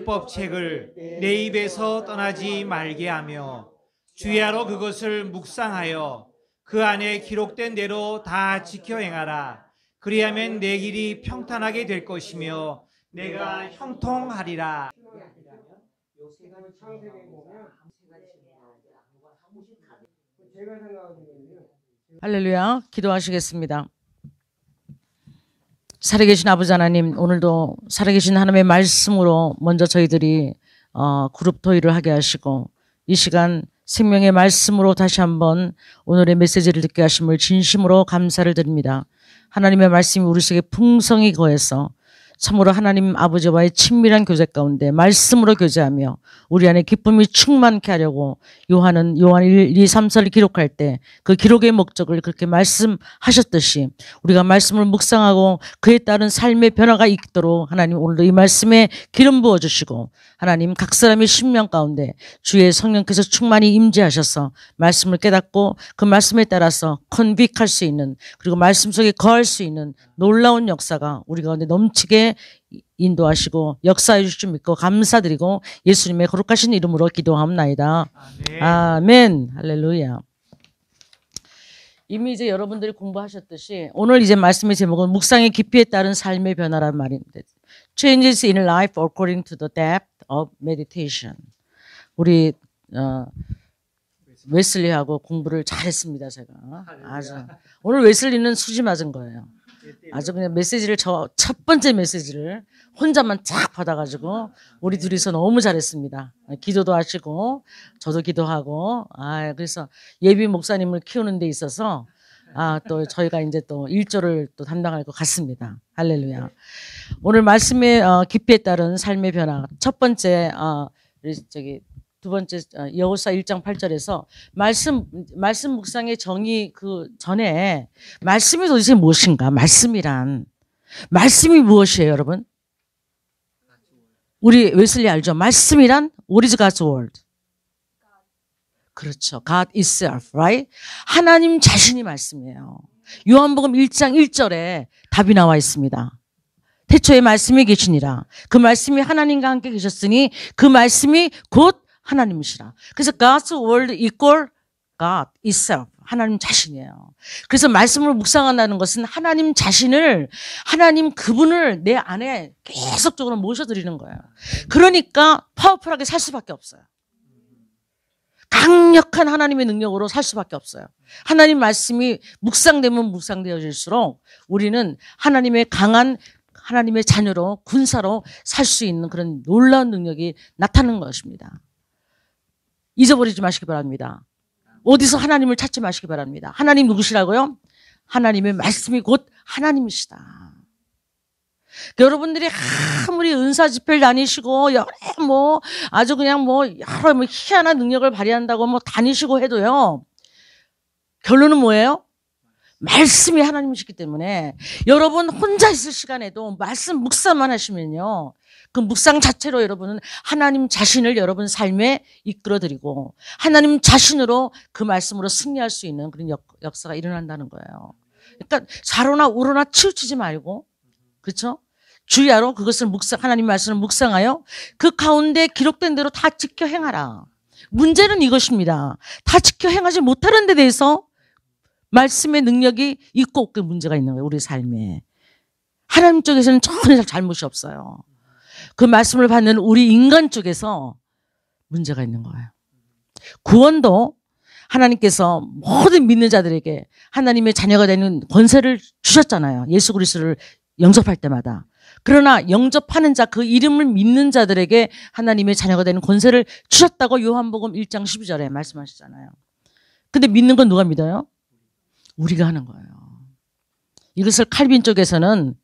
율법책을 내 입에서 떠나지 말게 하며 주야로 그것을 묵상하여 그 안에 기록된 대로 다 지켜 행하라. 그리하면 내 길이 평탄하게 될 것이며 내가 형통하리라. 할렐루야. 기도하시겠습니다. 살아계신 아버지 하나님, 오늘도 살아계신 하나님의 말씀으로 먼저 저희들이 그룹 토의를 하게 하시고 이 시간 생명의 말씀으로 다시 한번 오늘의 메시지를 듣게 하심을 진심으로 감사를 드립니다. 하나님의 말씀이 우리 속에 풍성히 거해서 참으로 하나님 아버지와의 친밀한 교제 가운데 말씀으로 교제하며 우리 안에 기쁨이 충만케 하려고 요한 1, 2, 3서를 기록할 때 그 기록의 목적을 그렇게 말씀하셨듯이 우리가 말씀을 묵상하고 그에 따른 삶의 변화가 있도록 하나님 오늘도 이 말씀에 기름 부어주시고 하나님 각 사람의 심령 가운데 주의 성령께서 충만히 임재하셔서 말씀을 깨닫고 그 말씀에 따라서 컨빅할 수 있는 그리고 말씀 속에 거할 수 있는 놀라운 역사가 우리 가운데 넘치게 인도하시고 역사해 주실 줄 믿고 감사드리고 예수님의 거룩하신 이름으로 기도합나이다. 아멘. 아멘. 할렐루야. 이미 이제 여러분들이 공부하셨듯이 오늘 이제 말씀의 제목은 묵상의 깊이에 따른 삶의 변화라는 말입니다. Changes in life according to the depth of meditation. 우리 웨슬리하고 공부를 잘했습니다. 제가 아주 오늘 웨슬리는 수지 맞은 거예요. 아주 그냥 메시지를 첫 번째 메시지를 혼자만 쫙 받아가지고 우리 둘이서 너무 잘했습니다. 기도도 하시고 저도 기도하고 그래서 예비 목사님을 키우는 데 있어서 또 저희가 이제 또 일조를 또 담당할 것 같습니다. 할렐루야. 오늘 말씀의 깊이에 따른 삶의 변화 첫 번째 두 번째 여호수아 1장 8절에서 말씀 묵상의 정의 그 전에 말씀이 도대체 무엇인가? 말씀이란 말씀이 무엇이에요, 여러분? 우리 웨슬리 알죠? 말씀이란 What is God's word? 그렇죠. God itself, right? 하나님 자신이 말씀이에요. 요한복음 1장 1절에 답이 나와 있습니다. 태초에 말씀이 계시니라. 그 말씀이 하나님과 함께 계셨으니 그 말씀이 곧 하나님이시라. 그래서 God's word equal God itself. 하나님 자신이에요. 그래서 말씀을 묵상한다는 것은 하나님 자신을, 하나님 그분을 내 안에 계속적으로 모셔드리는 거예요. 그러니까 파워풀하게 살 수밖에 없어요. 강력한 하나님의 능력으로 살 수밖에 없어요. 하나님 말씀이 묵상되면 묵상되어질수록 우리는 하나님의 강한 하나님의 자녀로 군사로 살 수 있는 그런 놀라운 능력이 나타나는 것입니다. 잊어버리지 마시기 바랍니다. 어디서 하나님을 찾지 마시기 바랍니다. 하나님 누구시라고요? 하나님의 말씀이 곧 하나님이시다. 여러분들이 아무리 은사 집회를 다니시고 여러 아주 그냥 여러 희한한 능력을 발휘한다고 다니시고 해도요. 결론은 뭐예요? 말씀이 하나님이시기 때문에 여러분 혼자 있을 시간에도 말씀 묵상만 하시면요. 그 묵상 자체로 여러분은 하나님 자신을 여러분 삶에 이끌어드리고 하나님 자신으로 그 말씀으로 승리할 수 있는 그런 역사가 일어난다는 거예요. 그러니까 좌로나 우로나 치우치지 말고 그렇죠? 주야로 그것을 하나님 말씀을 묵상하여 그 가운데 기록된 대로 다 지켜 행하라. 문제는 이것입니다. 다 지켜 행하지 못하는 데 대해서 말씀의 능력이 있고 없고 문제가 있는 거예요. 우리 삶에. 하나님 쪽에서는 전혀 잘못이 없어요. 그 말씀을 받는 우리 인간 쪽에서 문제가 있는 거예요. 구원도 하나님께서 모든 믿는 자들에게 하나님의 자녀가 되는 권세를 주셨잖아요. 예수 그리스도를 영접할 때마다. 그러나 영접하는 자, 그 이름을 믿는 자들에게 하나님의 자녀가 되는 권세를 주셨다고 요한복음 1장 12절에 말씀하시잖아요. 근데 믿는 건 누가 믿어요? 우리가 하는 거예요. 이것을 칼빈 쪽에서는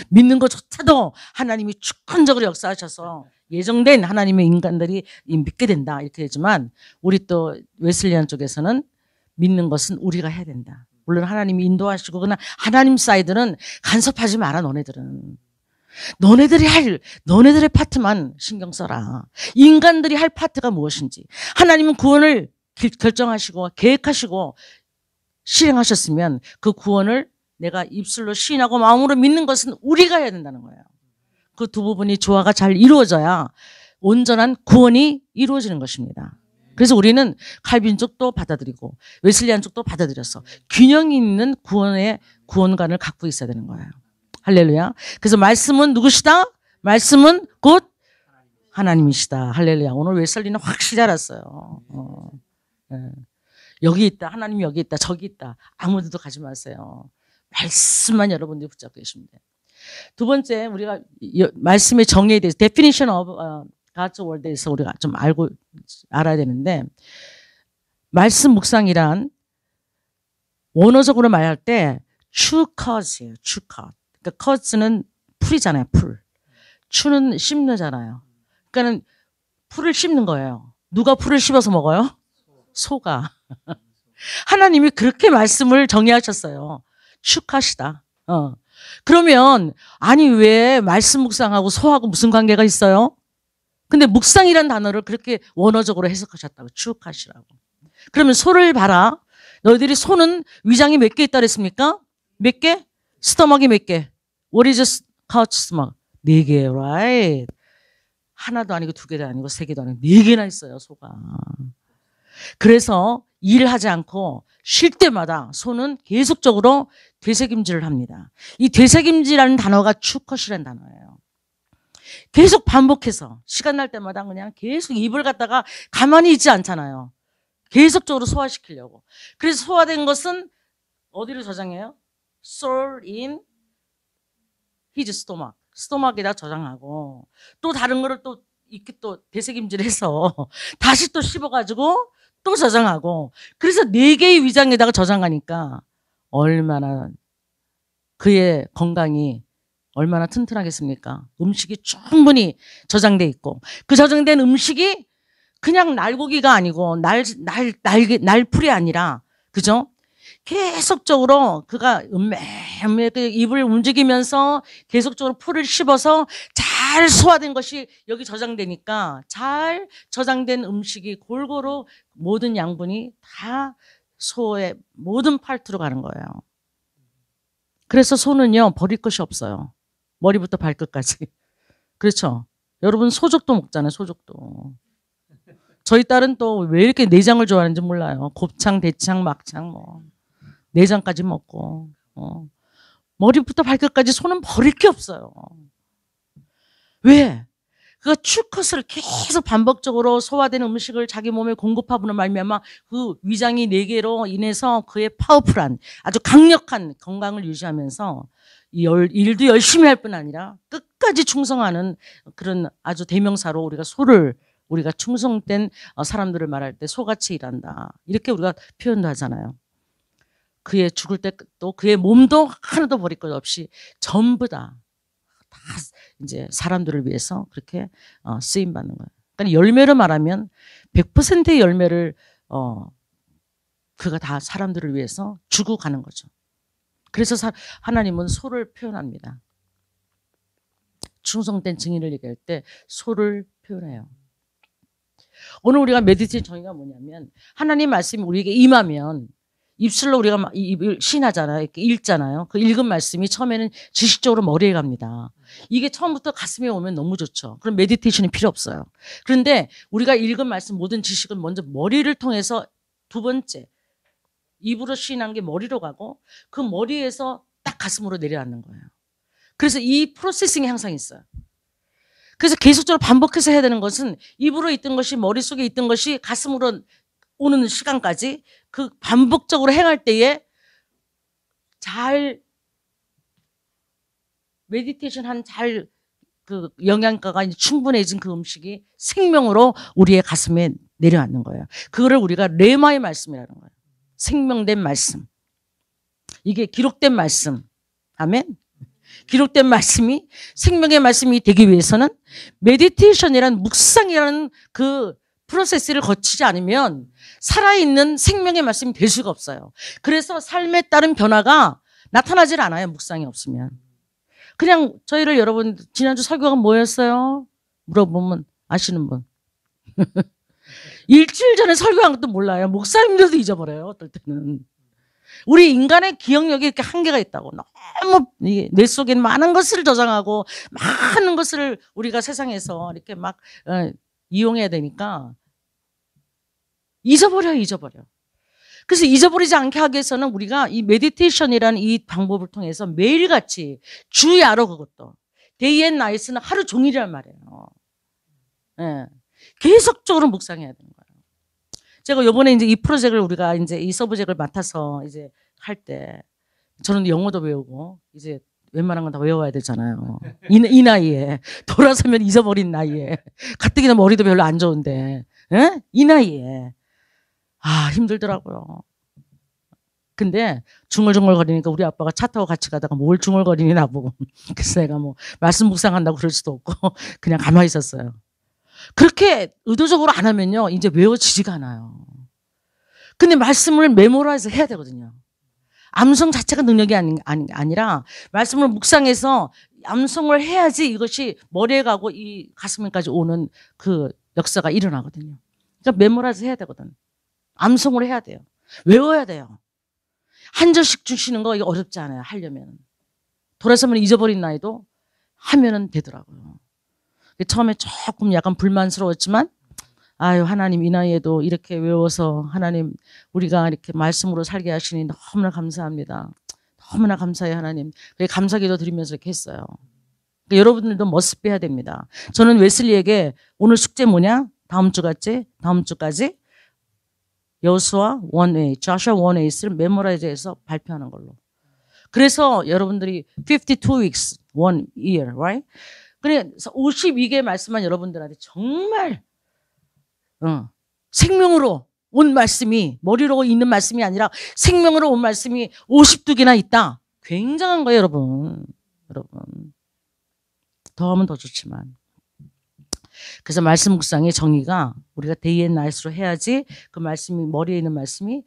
믿는 것조차도 하나님이 주권적으로 역사하셔서 예정된 하나님의 인간들이 믿게 된다 이렇게 되지만 우리 또 웨슬리안 쪽에서는 믿는 것은 우리가 해야 된다. 물론 하나님이 인도하시고 그러나 하나님 사이드는 간섭하지 마라. 너네들의 파트만 신경 써라. 인간들이 할 파트가 무엇인지. 하나님은 구원을 결정하시고 계획하시고 실행하셨으면 그 구원을 내가 입술로 시인하고 마음으로 믿는 것은 우리가 해야 된다는 거예요. 그 두 부분이 조화가 잘 이루어져야 온전한 구원이 이루어지는 것입니다. 그래서 우리는 칼빈 쪽도 받아들이고 웨슬리안 쪽도 받아들여서 균형 있는 구원의 구원관을 갖고 있어야 되는 거예요. 할렐루야. 그래서 말씀은 누구시다? 말씀은 곧 하나님이시다. 할렐루야. 오늘 웨슬리는 확실히 알았어요. 네. 여기 있다. 하나님 여기 있다. 저기 있다. 아무 데도 가지 마세요. 말씀만 여러분들이 붙잡고 계시면 돼요. 두 번째, 우리가 말씀의 정의에 대해서 definition of God's word에서 우리가 좀 알아야 되는데, 말씀 묵상이란 원어적으로 말할 때 true cause예요. true cause. 그러니까 cause는 풀이잖아요. 풀. 추는 씹느잖아요. 그러니까는 풀을 씹는 거예요. 누가 풀을 씹어서 먹어요? 소가. 하나님이 그렇게 말씀을 정의하셨어요. 축하시다. 그러면 아니 왜 말씀 묵상하고 소하고 무슨 관계가 있어요? 근데 묵상이란 단어를 그렇게 원어적으로 해석하셨다고. 축하시라고. 그러면 소를 봐라. 너희들이 소는 위장이 몇 개 있다 그랬습니까? 몇 개? 스토막이 몇 개? What is couch stomach? 4개, right? 하나도 아니고 2개도 아니고 3개도 아니고 4개나 있어요, 소가. 그래서 일하지 않고 쉴 때마다 소는 계속적으로 되새김질을 합니다. 이 되새김질이라는 단어가 추컷이라는 단어예요. 계속 반복해서 시간 날 때마다 그냥 계속 입을 갖다가 가만히 있지 않잖아요. 계속적으로 소화시키려고. 그래서 소화된 것은 어디로 저장해요? Store in his stomach. 스토막에다 저장하고 또 다른 거를 또 이렇게 또 되새김질해서 다시 또 씹어가지고 또 저장하고 그래서 4개의 위장에다가 저장하니까 얼마나 그의 건강이 얼마나 튼튼하겠습니까? 음식이 충분히 저장돼 있고 그 저장된 음식이 그냥 날고기가 아니고 날풀이 아니라 그죠? 계속적으로 그가 입을 움직이면서 계속적으로 풀을 씹어서 잘 소화된 것이 여기 저장되니까 잘 저장된 음식이 골고루 모든 양분이 다 소의 모든 파트로 가는 거예요. 그래서 소는요 버릴 것이 없어요. 머리부터 발끝까지. 그렇죠? 여러분 소족도 먹잖아요. 소족도. 저희 딸은 또 왜 이렇게 내장을 좋아하는지 몰라요. 곱창, 대창, 막창 뭐. 내장까지 먹고 머리부터 발끝까지 소는 버릴 게 없어요. 왜? 그가 출컷을 계속 반복적으로 소화된 음식을 자기 몸에 공급함으로 말미암아 그 위장이 4개로 인해서 그의 파워풀한 아주 강력한 건강을 유지하면서 일도 열심히 할 뿐 아니라 끝까지 충성하는 그런 아주 대명사로 우리가 충성된 사람들을 말할 때 소같이 일한다. 이렇게 우리가 표현도 하잖아요. 그의 죽을 때 또 그의 몸도 하나도 버릴 것 없이 전부 다 이제 사람들을 위해서 그렇게 쓰임 받는 거예요. 그러니까 열매로 말하면 100%의 열매를 그가 다 사람들을 위해서 주고 가는 거죠. 그래서 하나님은 소를 표현합니다. 충성된 증인을 얘기할 때 소를 표현해요. 오늘 우리가 메디테이션 정의가 뭐냐면 하나님 말씀이 우리에게 임하면 입술로 우리가 입을 신하잖아요. 이렇게 읽잖아요. 그 읽은 말씀이 처음에는 지식적으로 머리에 갑니다. 이게 처음부터 가슴에 오면 너무 좋죠. 그럼 메디테이션이 필요 없어요. 그런데 우리가 읽은 말씀 모든 지식은 먼저 머리를 통해서 두 번째 입으로 신한 게 머리로 가고 그 머리에서 딱 가슴으로 내려앉는 거예요. 그래서 이 프로세싱이 항상 있어요. 그래서 계속적으로 반복해서 해야 되는 것은 입으로 있던 것이 머릿속에 있던 것이 가슴으로 오는 시간까지 그 반복적으로 행할 때에 잘 메디테이션 한 잘 그 영양가가 충분해진 그 음식이 생명으로 우리의 가슴에 내려앉는 거예요. 그거를 우리가 레마의 말씀이라는 거예요. 생명된 말씀. 이게 기록된 말씀. 아멘. 기록된 말씀이 생명의 말씀이 되기 위해서는 메디테이션이라는 묵상이라는 그 프로세스를 거치지 않으면 살아있는 생명의 말씀이 될 수가 없어요. 그래서 삶에 따른 변화가 나타나질 않아요. 묵상이 없으면. 그냥 저희를 여러분 지난주 설교가 뭐였어요? 물어보면 아시는 분. 일주일 전에 설교한 것도 몰라요. 목사님들도 잊어버려요. 어떨 때는. 우리 인간의 기억력이 이렇게 한계가 있다고. 너무 뇌 속에 많은 것을 저장하고 많은 것을 우리가 세상에서 이렇게 막 이용해야 되니까 잊어버려. 그래서 잊어버리지 않게 하기 위해서는 우리가 이 메디테이션이라는 이 방법을 통해서 매일같이 주야로 그것도 데이 앤 나이트는 하루 종일이란 말이에요. 예. 계속적으로 묵상해야 되는 거예요. 제가 요번에 이제 이 프로젝트를 우리가 이제 이 서브젝트를 맡아서 이제 할 때 저는 영어도 외우고 이제 웬만한 건 다 외워야 되잖아요. 이 나이에 돌아서면 잊어버린 나이에 가뜩이나 머리도 별로 안 좋은데 예? 이 나이에 힘들더라고요. 근데 중얼중얼거리니까 우리 아빠가 차 타고 같이 가다가 뭘 중얼거리니 나보고 그래서 내가 뭐 말씀 묵상한다고 그럴 수도 없고 그냥 가만히 있었어요. 그렇게 의도적으로 안 하면요 이제 외워지지가 않아요. 근데 말씀을 메모라이즈 해야 되거든요. 암송 자체가 능력이 아니라 말씀을 묵상해서 암송을 해야지 이것이 머리에 가고 이 가슴에까지 오는 그 역사가 일어나거든요. 그러니까 메모라이즈 해야 되거든. 암송을 해야 돼요. 외워야 돼요. 한 절씩 주시는 거 이거 어렵지 않아요. 하려면. 돌아서면 잊어버린 나이도 하면은 되더라고요. 처음에 조금 약간 불만스러웠지만 하나님 이 나이에도 이렇게 외워서 하나님 우리가 이렇게 말씀으로 살게 하시니 너무나 감사합니다. 너무나 감사해요 하나님. 감사기도 드리면서 이렇게 했어요. 그러니까 여러분들도 머스비 해야 됩니다. 저는 웨슬리에게 오늘 숙제 뭐냐? 다음 주까지 여호수아 1:8, 조슈아 1:8을 메모라이즈해서 발표하는 걸로. 그래서 여러분들이 52 weeks, 1 year, right? 그래서 52개의 말씀만 여러분들한테 정말 생명으로 온 말씀이 머리로 있는 말씀이 아니라 생명으로 온 말씀이 52개나 있다. 굉장한 거예요, 여러분. 더 하면 더 좋지만. 그래서 말씀 묵상의 정의가 우리가 데이 앤 나이트로 해야지 그 말씀이 머리에 있는 말씀이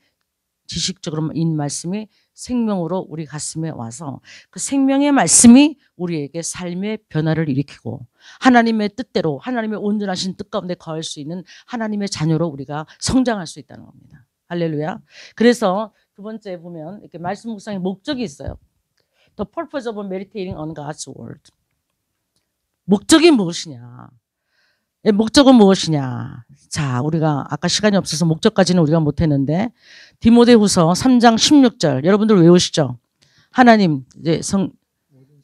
지식적으로 있는 말씀이 생명으로 우리 가슴에 와서 그 생명의 말씀이 우리에게 삶의 변화를 일으키고 하나님의 뜻대로 하나님의 온전하신 뜻 가운데 거할 수 있는 하나님의 자녀로 우리가 성장할 수 있다는 겁니다. 할렐루야. 그래서 두 번째 보면 이렇게 말씀 묵상의 목적이 있어요. The purpose of meditating on God's word. 목적이 무엇이냐? 목적은 무엇이냐? 자, 우리가 아까 시간이 없어서 목적까지는 우리가 못했는데 디모데후서 3장 16절 여러분들 외우시죠? 하나님 이제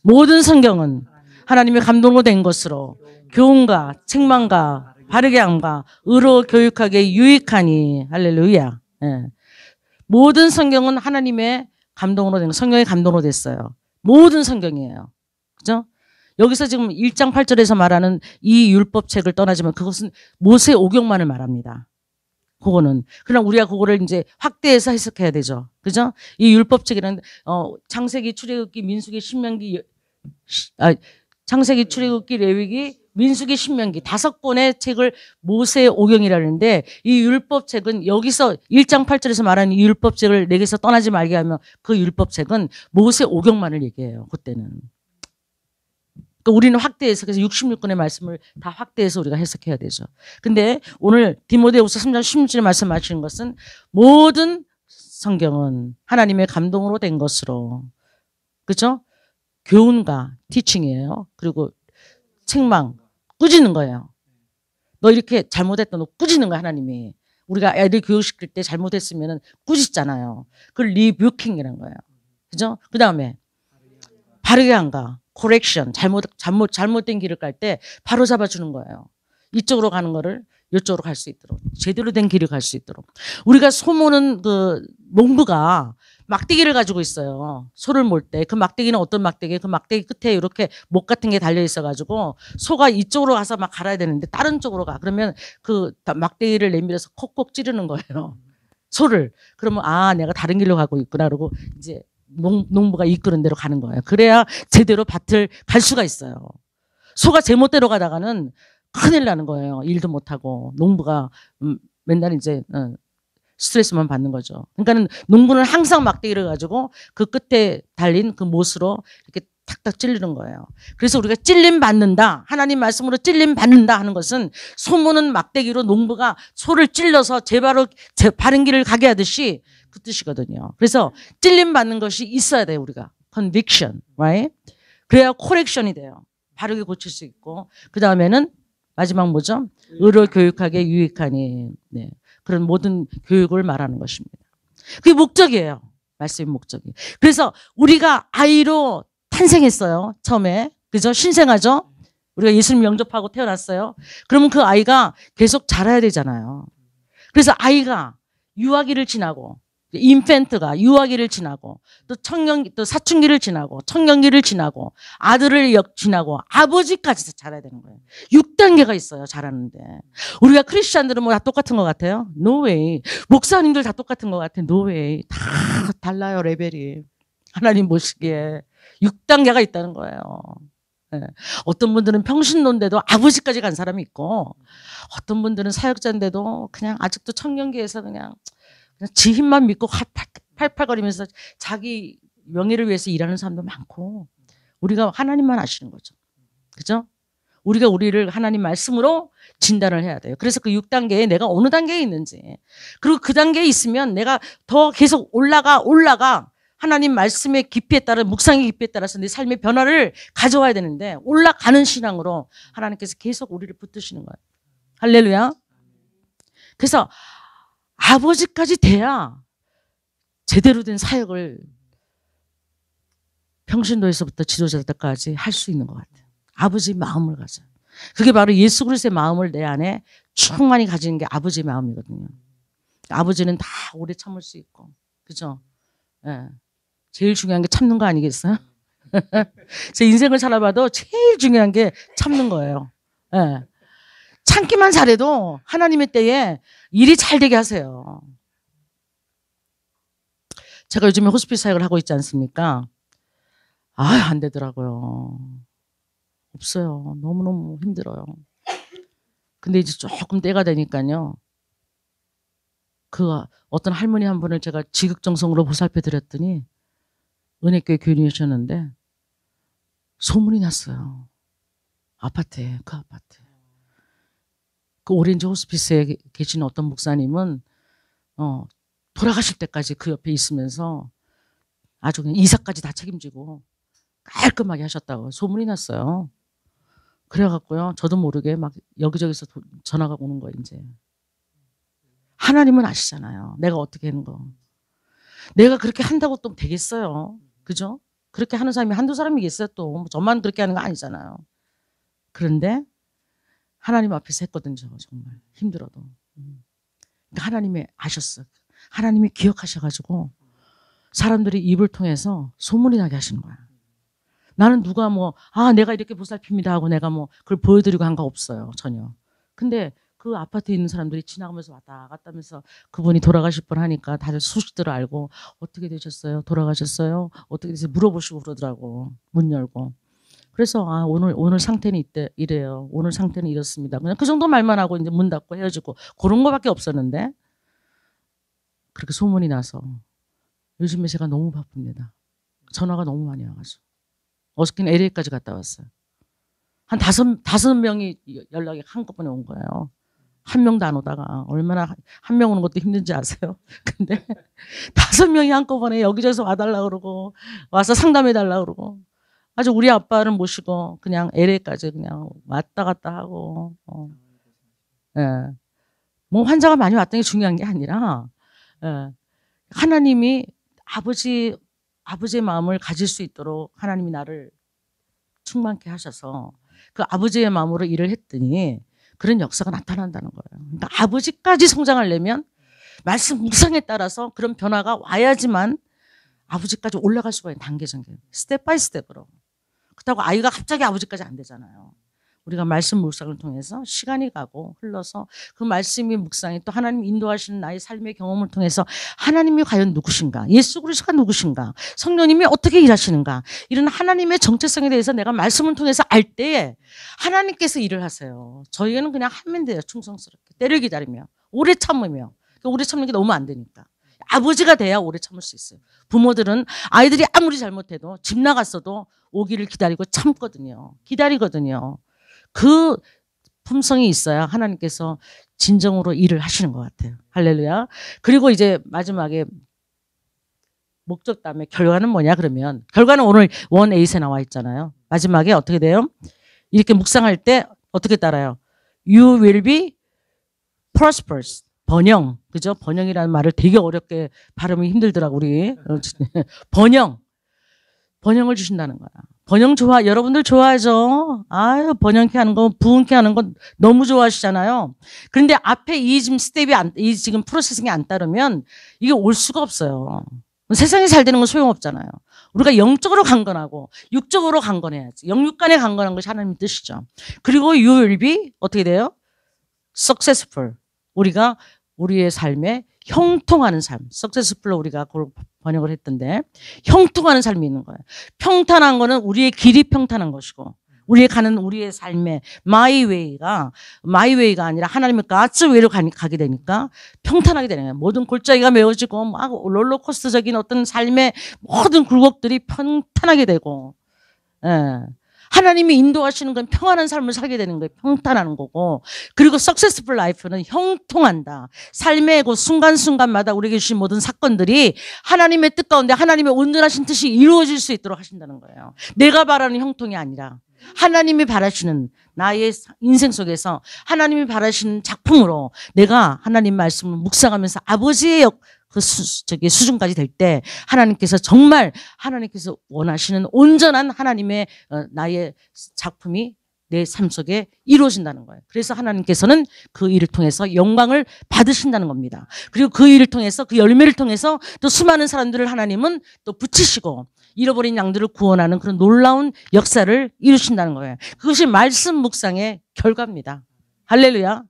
모든 성경은 하나님의 감동으로 된 것으로 교훈과 책망과 바르게 함과 의로 교육하게 유익하니 할렐루야. 예. 모든 성경은 하나님의 감동으로 된 성경의 감동으로 됐어요. 모든 성경이에요. 그죠? 여기서 지금 1장 8절에서 말하는 이 율법책을 떠나지만 그것은 모세 오경만을 말합니다. 그거는. 그러나 우리가 그거를 이제 확대해서 해석해야 되죠. 그죠? 이 율법책이라는 창세기, 출애굽기, 민수기, 신명기, 창세기, 출애굽기, 레위기, 민수기, 신명기 5권의 책을 모세 오경이라는데 이 율법책은 여기서 1장 8절에서 말하는 이 율법책을 내게서 떠나지 말게 하면 그 율법책은 모세 오경만을 얘기해요. 그때는. 그러니까 우리는 확대해서 그래서 66권의 말씀을 다 확대해서 우리가 해석해야 되죠. 근데 오늘 디모데후서 3장 16절에 말씀하시는 것은 모든 성경은 하나님의 감동으로 된 것으로 그렇죠? 교훈과 티칭이에요. 그리고 책망, 꾸짖는 거예요. 너 이렇게 잘못했다. 너 꾸짖는 거야 하나님이. 우리가 애들 교육시킬 때 잘못했으면 꾸짖잖아요. 그걸 리뷰킹이라는 거예요. 그죠? 그 다음에 바르게 한가. 코렉션, 잘못된 길을 갈 때 바로 잡아주는 거예요. 이쪽으로 가는 거를 이쪽으로 갈 수 있도록 제대로 된 길을 갈 수 있도록. 우리가 소 모는 그 농부가 막대기를 가지고 있어요. 소를 몰 때 그 막대기는 어떤 막대기? 그 막대기 끝에 이렇게 목 같은 게 달려 있어가지고 소가 이쪽으로 가서 막 갈아야 되는데 다른 쪽으로 가. 그러면 그 막대기를 내밀어서 콕콕 찌르는 거예요. 소를. 그러면 내가 다른 길로 가고 있구나. 그러고 이제 농부가 이끄는 대로 가는 거예요. 그래야 제대로 밭을 갈 수가 있어요. 소가 제멋대로 가다가는 큰일 나는 거예요. 일도 못하고 농부가 맨날 이제 스트레스만 받는 거죠. 그러니까는 농부는 항상 막대기를 가지고 그 끝에 달린 그 못으로 이렇게 탁탁 찔리는 거예요. 그래서 우리가 찔림 받는다, 하나님 말씀으로 찔림 받는다 하는 것은 소모는 막대기로 농부가 소를 찔러서 제 바른 길을 가게 하듯이 그 뜻이거든요. 그래서 찔림 받는 것이 있어야 돼요. 우리가 conviction, right? 그래야 correction이 돼요. 바르게 고칠 수 있고, 그 다음에는 마지막 뭐죠? 의로 교육하게 유익하니, 네. 그런 모든 교육을 말하는 것입니다. 그게 목적이에요. 말씀의 목적이. 그래서 우리가 아이로 탄생했어요. 처음에. 그죠? 신생아죠? 우리가 예수님 영접하고 태어났어요. 그러면 그 아이가 계속 자라야 되잖아요. 그래서 아이가 유아기를 지나고, 인펜트가 유아기를 지나고, 또 사춘기를 지나고, 청년기를 지나고, 아들을 지나고, 아버지까지 자라야 되는 거예요. 6단계가 있어요. 자라는데. 우리가 크리스찬들은 뭐 다 똑같은 것 같아요? No way. 목사님들 다 똑같은 것 같아요? No way. 다 달라요. 레벨이. 하나님 보시기에 6단계가 있다는 거예요. 네. 어떤 분들은 평신도인데도 아버지까지 간 사람이 있고, 어떤 분들은 사역자인데도 그냥 아직도 청년기에서 그냥 지 힘만 믿고 팔팔거리면서 자기 명예를 위해서 일하는 사람도 많고, 우리가 하나님만 아시는 거죠. 그죠? 우리가 우리를 하나님 말씀으로 진단을 해야 돼요. 그래서 그 6단계에 내가 어느 단계에 있는지, 그리고 그 단계에 있으면 내가 더 계속 올라가 하나님 말씀의 깊이에 따라, 묵상의 깊이에 따라서 내 삶의 변화를 가져와야 되는데, 올라가는 신앙으로 하나님께서 계속 우리를 붙드시는 거예요. 할렐루야. 그래서 아버지까지 돼야 제대로 된 사역을 평신도에서부터 지도자들까지 할 수 있는 것 같아요. 아버지의 마음을 가져요. 그게 바로 예수 그리스도의 마음을 내 안에 충만히 가지는 게 아버지의 마음이거든요. 아버지는 다 오래 참을 수 있고, 그죠? 예. 제일 중요한 게 참는 거 아니겠어요? 제 인생을 살아봐도 제일 중요한 게 참는 거예요. 예. 참기만 잘해도 하나님의 때에 일이 잘 되게 하세요. 제가 요즘에 호스피스 사역을 하고 있지 않습니까? 안 되더라고요. 없어요. 너무너무 힘들어요. 근데 이제 조금 때가 되니까요. 어떤 할머니 한 분을 제가 지극정성으로 보살펴 드렸더니, 은혜교회 교인이셨는데 소문이 났어요. 아파트에, 그 아파트에. 그 오렌지 호스피스에 계신 어떤 목사님은 돌아가실 때까지 그 옆에 있으면서 아주 그냥 이사까지 다 책임지고 깔끔하게 하셨다고 소문이 났어요. 그래갖고요, 저도 모르게 막 여기저기서 전화가 오는 거예요. 이제 하나님은 아시잖아요. 내가 어떻게 하는 거. 내가 그렇게 한다고 또 되겠어요. 그죠? 그렇게 하는 사람이 한두 사람이겠어요. 또 저만 그렇게 하는 거 아니잖아요. 그런데 하나님 앞에서 했거든요. 정말 힘들어도. 그러니까 하나님이 아셨어. 하나님이 기억하셔가지고 사람들이 입을 통해서 소문이 나게 하시는 거야. 나는 누가 내가 이렇게 보살핍니다 하고 내가 그걸 보여드리고 한 거 없어요. 전혀. 근데 그 아파트에 있는 사람들이 지나가면서 왔다 갔다 하면서 그분이 돌아가실 뻔 하니까 다들 소식들을 알고, 어떻게 되셨어요? 돌아가셨어요? 어떻게 되세요? 물어보시고 그러더라고. 문 열고. 그래서 오늘 상태는 이래요. 오늘 상태는 이렇습니다. 그냥 그 정도 말만 하고 이제 문 닫고 헤어지고 그런 거밖에 없었는데, 그렇게 소문이 나서 요즘에 제가 너무 바쁩니다. 전화가 너무 많이 와가지고 어저께는 LA까지 갔다 왔어요. 한 다섯 명이 연락이 한꺼번에 온 거예요. 한 명도 안 오다가 얼마나 한 명 오는 것도 힘든지 아세요? 근데 5명이 한꺼번에 여기저기서 와달라 그러고 와서 상담해 달라 그러고, 아주 우리 아빠를 모시고 그냥 LA까지 그냥 왔다 갔다 하고, 예. 환자가 많이 왔다는 게 중요한 게 아니라, 예. 하나님이 아버지의 마음을 가질 수 있도록 하나님이 나를 충만케 하셔서 그 아버지의 마음으로 일을 했더니 그런 역사가 나타난다는 거예요. 그러니까 아버지까지 성장하려면 말씀 묵상에 따라서 그런 변화가 와야지만 아버지까지 올라갈 수가 있는 단계적인 스텝 바이 스텝으로. 그렇다고 아이가 갑자기 아버지까지 안 되잖아요. 우리가 말씀 묵상을 통해서 시간이 가고 흘러서 그 말씀의 묵상이 또 하나님 인도하시는 나의 삶의 경험을 통해서 하나님이 과연 누구신가, 예수 그리스도가 누구신가, 성령님이 어떻게 일하시는가, 이런 하나님의 정체성에 대해서 내가 말씀을 통해서 알 때에 하나님께서 일을 하세요. 저희는 그냥 하면 돼요. 충성스럽게 때를 기다리며 오래 참으며. 오래 참는 게 너무 안 되니까 아버지가 돼야 오래 참을 수 있어요. 부모들은 아이들이 아무리 잘못해도 집 나갔어도 오기를 기다리고 참거든요. 기다리거든요. 그 품성이 있어야 하나님께서 진정으로 일을 하시는 것 같아요. 할렐루야. 그리고 이제 마지막에 목적 다음에 결과는 뭐냐 그러면 결과는 오늘 1.8에 나와 있잖아요. 마지막에 어떻게 돼요? 이렇게 묵상할 때 어떻게 따라요? You will be prosperous. 번영. 그죠? 번영이라는 말을 되게 어렵게 발음이 힘들더라고 우리. 번영을 주신다는 거야. 번영 좋아. 여러분들 좋아하죠? 아유, 번영케 하는 거, 부흥케 하는 거 너무 좋아하시잖아요. 그런데 앞에 이 지금 스텝이 이 지금 프로세싱이 안 따르면 이게 올 수가 없어요. 세상이 잘 되는 건 소용없잖아요. 우리가 영적으로 강건하고 육적으로 강건해야지. 영육간에 강건한 것이 하나님의 뜻이죠. 그리고 you will be 어떻게 돼요? successful. 우리가 우리의 삶에 형통하는 삶. successful로 우리가 그걸 번역을 했던데 형통하는 삶이 있는 거예요. 평탄한 거는 우리의 길이 평탄한 것이고 우리의 가는 우리의 삶의 my way가 아니라 하나님의 God's way로 가게 되니까 평탄하게 되는 거예요. 모든 골짜기가 메워지고 막 롤러코스터적인 어떤 삶의 모든 굴곡들이 평탄하게 되고 하나님이 인도하시는 건 평안한 삶을 살게 되는 거예요. 평탄하는 거고. 그리고 successful life는 형통한다. 삶의 그 순간순간마다 우리에게 주신 모든 사건들이 하나님의 뜻 가운데 하나님의 온전하신 뜻이 이루어질 수 있도록 하신다는 거예요. 내가 바라는 형통이 아니라 하나님이 바라시는 나의 인생 속에서 하나님이 바라시는 작품으로 내가 하나님 말씀을 묵상하면서 아버지의 수준까지 될 때 하나님께서 정말 하나님께서 원하시는 온전한 하나님의 나의 작품이 내 삶 속에 이루어진다는 거예요. 그래서 하나님께서는 그 일을 통해서 영광을 받으신다는 겁니다. 그리고 그 일을 통해서 그 열매를 통해서 또 수많은 사람들을 하나님은 또 붙이시고 잃어버린 양들을 구원하는 그런 놀라운 역사를 이루신다는 거예요. 그것이 말씀 묵상의 결과입니다. 할렐루야.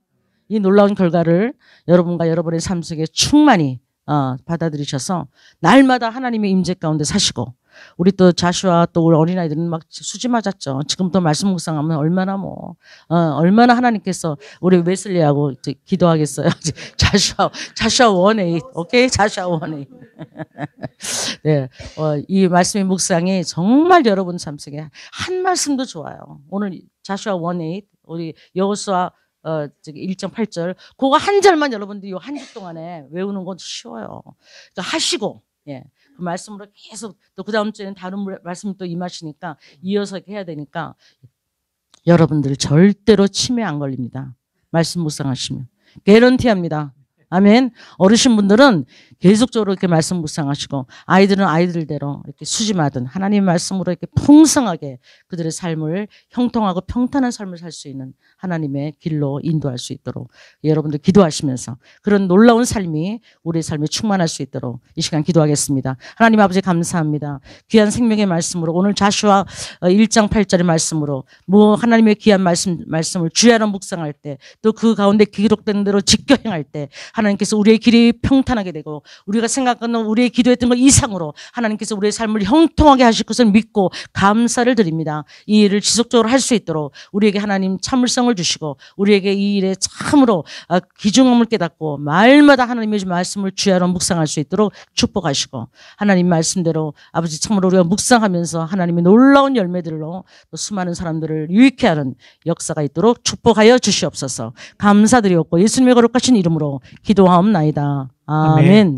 이 놀라운 결과를 여러분과 여러분의 삶 속에 충만히 받아들이셔서 날마다 하나님의 임재 가운데 사시고 우리 또 자슈아 또 우리 어린아이들은 막 수지 맞았죠. 지금 또 말씀 묵상하면 얼마나 하나님께서 우리 웨슬리하고 기도하겠어요. 자슈아 1:8 오케이 자슈아 1:8 네, 이 말씀의 묵상이 정말 여러분 삶 속에 한 말씀도 좋아요. 오늘 자슈아 1:8 우리 여호수아 1.8절 그거 한 절만 여러분들이 요 한 주 동안에 외우는 건 쉬워요. 그러니까 하시고 그 말씀으로 계속 또 그 다음 주에는 다른 말씀이 또 임하시니까 이어서 해야 되니까 여러분들 절대로 치매 안 걸립니다. 말씀 묵상하시면 개런티합니다. 아멘. 어르신분들은 계속적으로 이렇게 말씀 묵상하시고 아이들은 아이들대로 이렇게 수지마든 하나님의 말씀으로 이렇게 풍성하게 그들의 삶을 형통하고 평탄한 삶을 살 수 있는 하나님의 길로 인도할 수 있도록 여러분들 기도하시면서 그런 놀라운 삶이 우리의 삶에 충만할 수 있도록 이 시간 기도하겠습니다. 하나님 아버지 감사합니다. 귀한 생명의 말씀으로 오늘 자슈아 1:8절의 말씀으로 하나님의 귀한 말씀을 주야로 묵상할 때 또 그 가운데 기록된 대로 지켜 행할 때 하나님께서 우리의 길이 평탄하게 되고 우리가 생각하는 우리의 기도했던 것 이상으로 하나님께서 우리의 삶을 형통하게 하실 것을 믿고 감사를 드립니다. 이 일을 지속적으로 할 수 있도록 우리에게 하나님 참을성을 주시고 우리에게 이 일에 참으로 귀중함을 깨닫고 말마다 하나님의 말씀을 주야로 묵상할 수 있도록 축복하시고 하나님 말씀대로 아버지 참으로 우리가 묵상하면서 하나님의 놀라운 열매들로 또 수많은 사람들을 유익해 하는 역사가 있도록 축복하여 주시옵소서. 감사드리옵고 예수님의 거룩하신 이름으로 기도하옵나이다. 아멘.